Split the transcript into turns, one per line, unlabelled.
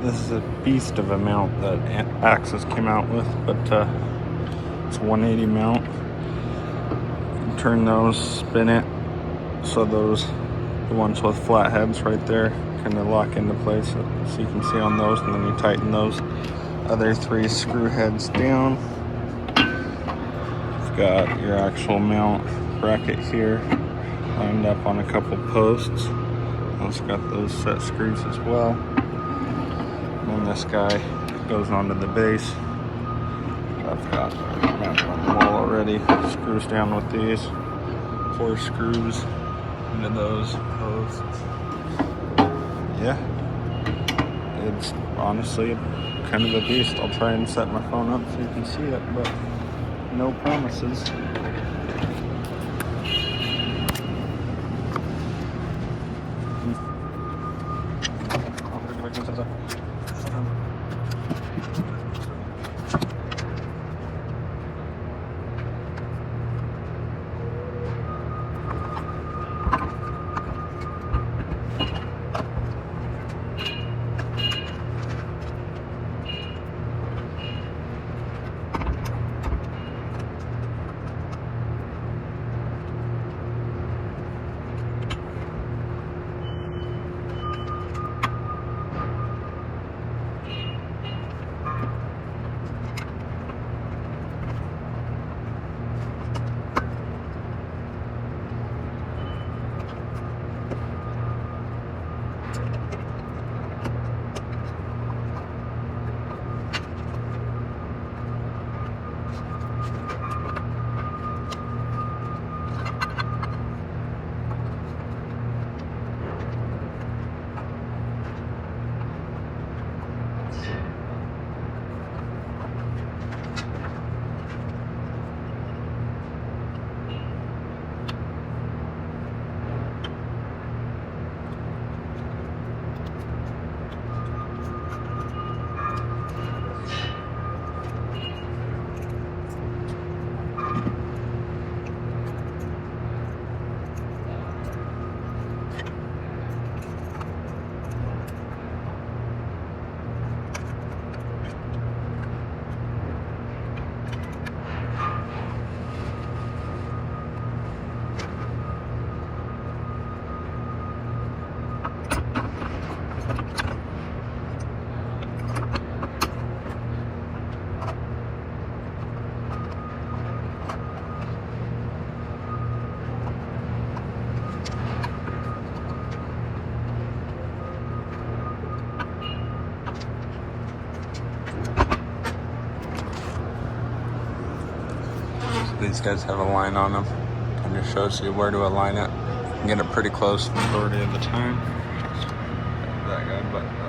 This is a beast of a mount that Axis came out with, but it's a 180 mount. Turn those, spin it, so those, the ones with flat heads right there, kind of lock into place, so you can see on those, and then you tighten those other 3 screw heads down. You've got your actual mount bracket here, lined up on a couple posts. It's got those set screws as well. And then this guy goes onto the base. I've got mounted on the wall already. Screws down with these 4 screws into those posts. Yeah, it's honestly kind of a beast. I'll try and set my phone up so you can see it, but no promises. These guys have a line on them, and it shows you where to align it. You can get it pretty close majority of the time. That guy, but